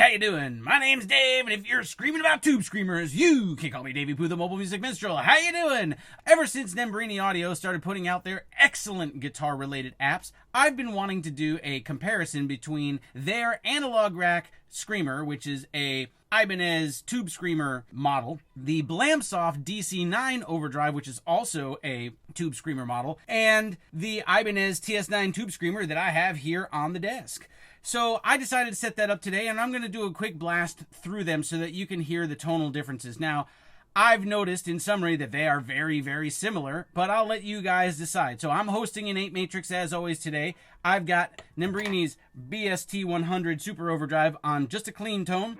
how you doing? My name's Dave, and if you're screaming about tube screamers, you can call me Daveypoo, the mobile music minstrel. How you doing? Ever since Nembrini Audio started putting out their excellent guitar-related apps, I've been wanting to do a comparison between their analog rack screamer, which is a Ibanez Tube Screamer model, the Blamsoft DC9 overdrive, which is also a Tube Screamer model, and the Ibanez TS9 Tube Screamer that I have here on the desk. So I decided to set that up today, and I'm going to do a quick blast through them so that you can hear the tonal differences. Now, I've noticed in summary that they are very, very similar, but I'll let you guys decide. So I'm hosting an 8-matrix as always today. I've got Nembrini's BST100 Super Overdrive on just a clean tone.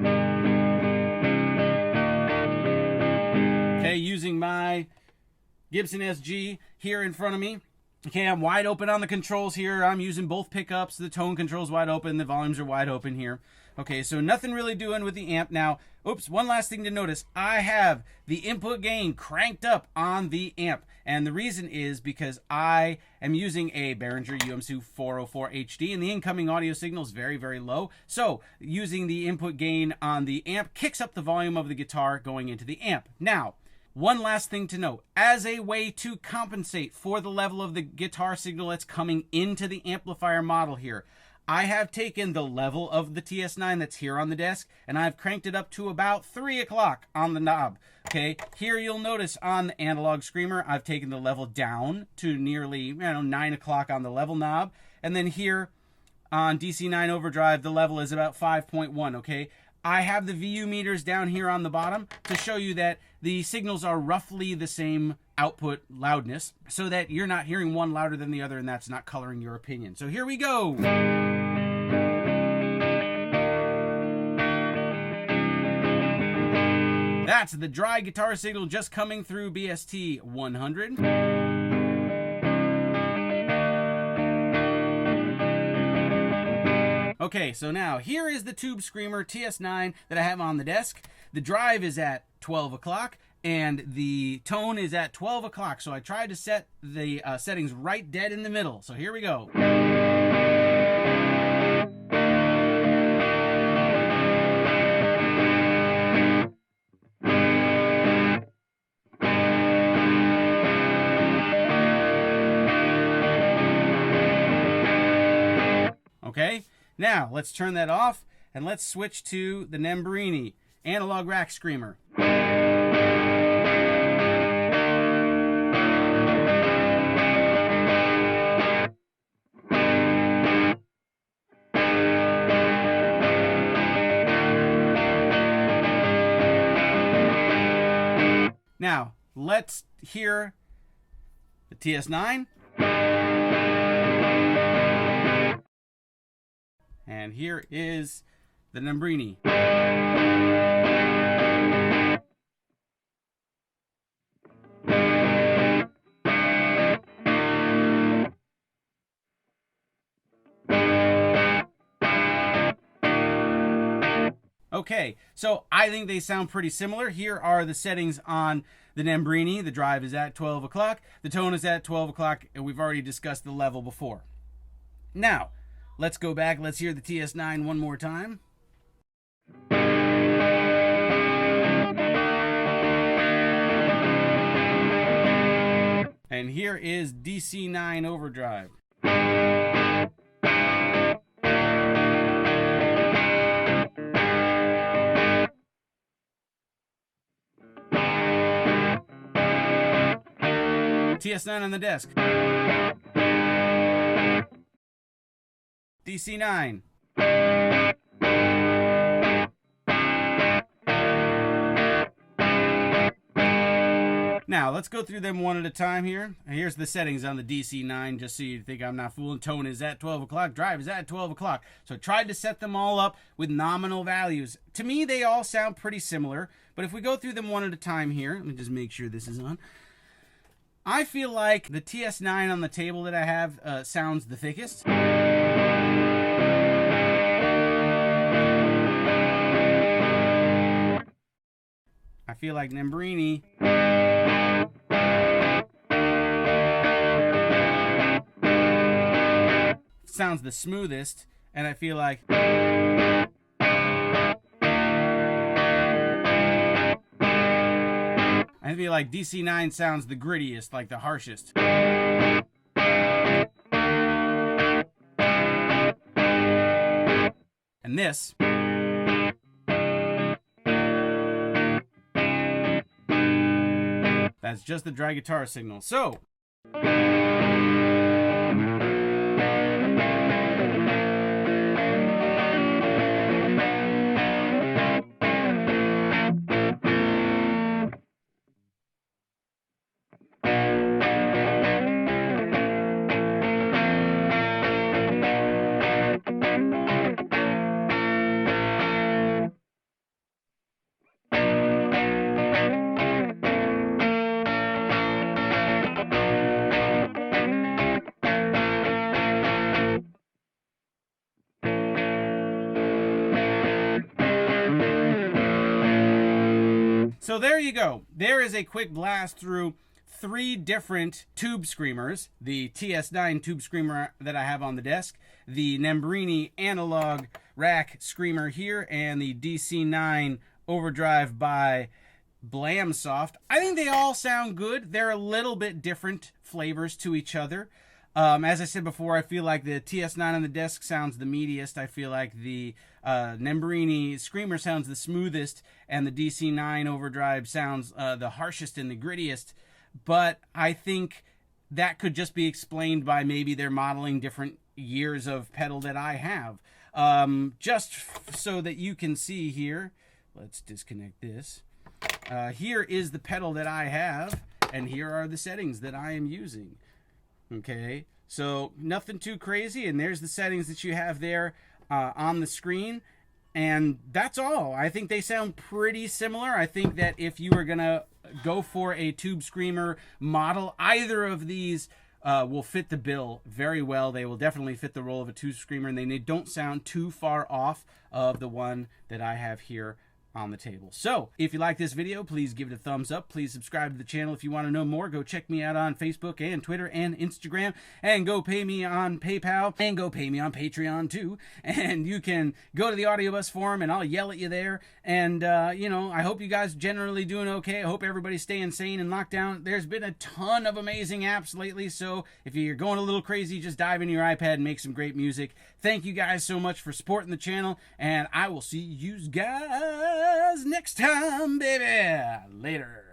Okay, using my Gibson SG here in front of me. Okay, I'm wide open on the controls here. I'm using both pickups. The tone control's wide open. The volumes are wide open here. Okay, so nothing really doing with the amp. Now, oops, one last thing to notice. I have the input gain cranked up on the amp. And the reason is because I am using a Behringer UM2 404 HD, and the incoming audio signal is very, very low. So, using the input gain on the amp kicks up the volume of the guitar going into the amp. Now, one last thing to note, as a way to compensate for the level of the guitar signal that's coming into the amplifier model here, I have taken the level of the TS9 that's here on the desk, and I've cranked it up to about 3 o'clock on the knob. Okay, here you'll notice on the analog screamer, I've taken the level down to nearly 9 o'clock on the level knob, and then here on DC9 overdrive, the level is about 5.1, okay? I have the VU meters down here on the bottom to show you that the signals are roughly the same output loudness so that you're not hearing one louder than the other and that's not coloring your opinion. So here we go. That's the dry guitar signal just coming through BST 100. Okay, so now here is the Tube Screamer TS9 that I have on the desk. The drive is at 12 o'clock and the tone is at 12 o'clock. So I tried to set the settings right dead in the middle. So here we go. Okay. Now, let's turn that off, and let's switch to the Nembrini Analog Rack Screamer. Now, let's hear the TS9. And here is the Nembrini. Okay, so I think they sound pretty similar. Here are the settings on the Nembrini. The drive is at 12 o'clock. The tone is at 12 o'clock, and we've already discussed the level before. Now, let's go back. Let's hear the TS9 one more time. And here is DC9 overdrive. TS9 on the desk. DC9. Now, let's go through them one at a time here. Here's the settings on the DC9, just so you think I'm not fooling. Tone is at 12 o'clock. Drive is at 12 o'clock. So I tried to set them all up with nominal values. To me, they all sound pretty similar. But if we go through them one at a time here, let me just make sure this is on. I feel like the TS9 on the table that I have sounds the thickest. I feel like Nembrini sounds the smoothest, and I feel like I feel like DC9 sounds the grittiest, like the harshest. And this that's just the dry guitar signal. So So there you go. There is a quick blast through 3 different tube screamers. The TS9 Tube Screamer that I have on the desk, the Nembrini analog rack screamer here, and the DC9 Overdrive by Blamsoft. I think they all sound good. They're a little bit different flavors to each other. As I said before, I feel like the TS9 on the desk sounds the meatiest. I feel like the Nembrini Screamer sounds the smoothest, and the DC9 Overdrive sounds the harshest and the grittiest. But I think that could just be explained by maybe they're modeling different years of pedal that I have. Just so that you can see here, let's disconnect this. Here is the pedal that I have, and here are the settings that I am using. Okay, so nothing too crazy, and there's the settings that you have there on the screen, and that's all. I think they sound pretty similar. I think that if you were gonna go for a Tube Screamer model, either of these will fit the bill very well. They will definitely fit the role of a Tube Screamer, and they don't sound too far off of the one that I have here on the table. So if you like this video, please give it a thumbs up. Please subscribe to the channel if you want to know more. Go check me out on Facebook and Twitter and Instagram, and go pay me on PayPal, and go pay me on Patreon too. And you can go to the Audiobus forum and I'll yell at you there. And you know, I hope you guys generally doing okay. I hope everybody's staying sane and locked down. There's been a ton of amazing apps lately, so if you're going a little crazy, just dive into your iPad and make some great music. Thank you guys so much for supporting the channel, and I will see you guys next time, baby. Later.